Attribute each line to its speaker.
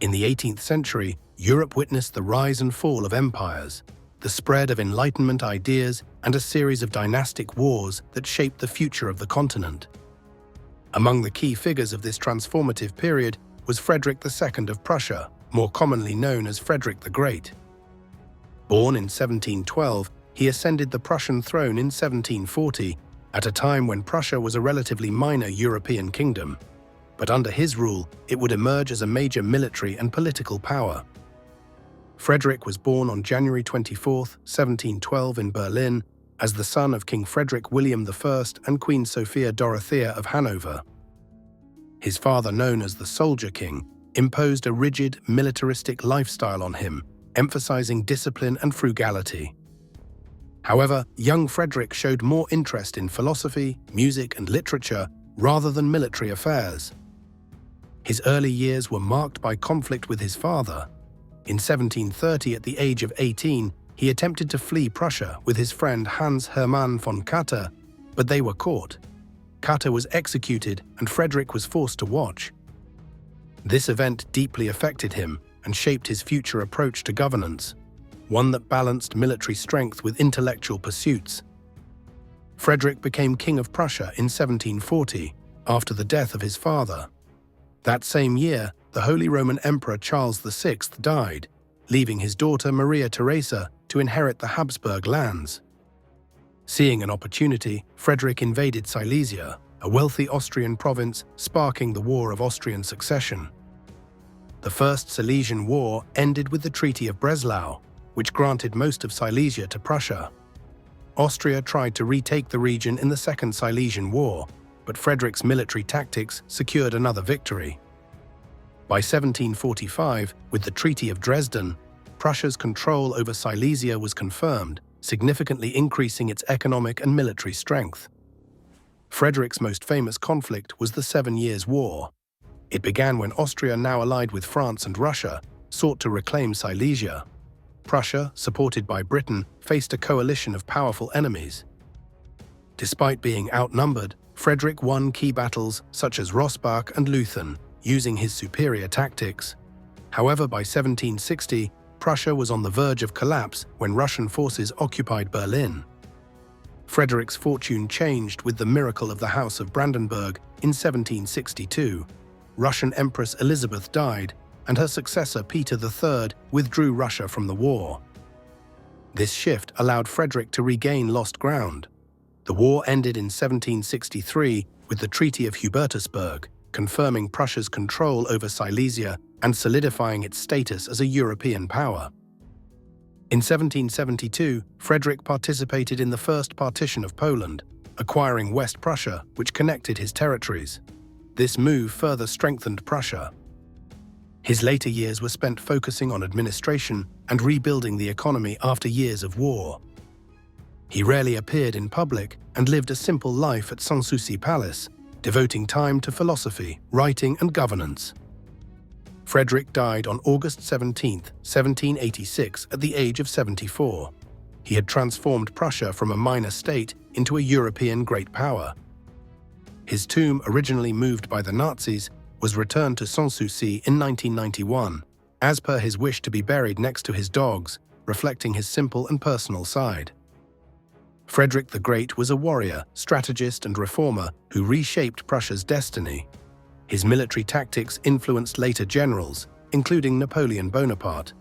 Speaker 1: In the 18th century, Europe witnessed the rise and fall of empires, the spread of Enlightenment ideas, and a series of dynastic wars that shaped the future of the continent. Among the key figures of this transformative period was Frederick II of Prussia, more commonly known as Frederick the Great. Born in 1712, he ascended the Prussian throne in 1740, at a time when Prussia was a relatively minor European kingdom. But under his rule, it would emerge as a major military and political power. Frederick was born on January 24, 1712 in Berlin, as the son of King Frederick William I and Queen Sophia Dorothea of Hanover. His father, known as the Soldier King, imposed a rigid, militaristic lifestyle on him, emphasizing discipline and frugality. However, young Frederick showed more interest in philosophy, music, and literature rather than military affairs. His early years were marked by conflict with his father. In 1730, at the age of 18, he attempted to flee Prussia with his friend Hans Hermann von Katte, but they were caught. Katte was executed and Frederick was forced to watch. This event deeply affected him and shaped his future approach to governance, one that balanced military strength with intellectual pursuits. Frederick became King of Prussia in 1740, after the death of his father. That same year, the Holy Roman Emperor Charles VI died, leaving his daughter Maria Theresa to inherit the Habsburg lands. Seeing an opportunity, Frederick invaded Silesia, a wealthy Austrian province, sparking the War of Austrian Succession. The First Silesian War ended with the Treaty of Breslau, which granted most of Silesia to Prussia. Austria tried to retake the region in the Second Silesian War, but Frederick's military tactics secured another victory. By 1745, with the Treaty of Dresden, Prussia's control over Silesia was confirmed, significantly increasing its economic and military strength. Frederick's most famous conflict was the 7 Years' War. It began when Austria, now allied with France and Russia, sought to reclaim Silesia. Prussia, supported by Britain, faced a coalition of powerful enemies. Despite being outnumbered, Frederick won key battles such as Rossbach and Leuthen, using his superior tactics. However, by 1760, Prussia was on the verge of collapse when Russian forces occupied Berlin. Frederick's fortune changed with the miracle of the House of Brandenburg in 1762. Russian Empress Elizabeth died, and her successor Peter III withdrew Russia from the war. This shift allowed Frederick to regain lost ground. The war ended in 1763 with the Treaty of Hubertusburg, confirming Prussia's control over Silesia and solidifying its status as a European power. In 1772, Frederick participated in the First Partition of Poland, acquiring West Prussia, which connected his territories. This move further strengthened Prussia. His later years were spent focusing on administration and rebuilding the economy after years of war. He rarely appeared in public and lived a simple life at Sanssouci Palace, devoting time to philosophy, writing, and governance. Frederick died on August 17, 1786, at the age of 74. He had transformed Prussia from a minor state into a European great power. His tomb, originally moved by the Nazis, was returned to Sanssouci in 1991, as per his wish to be buried next to his dogs, reflecting his simple and personal side. Frederick the Great was a warrior, strategist, and reformer who reshaped Prussia's destiny. His military tactics influenced later generals, including Napoleon Bonaparte.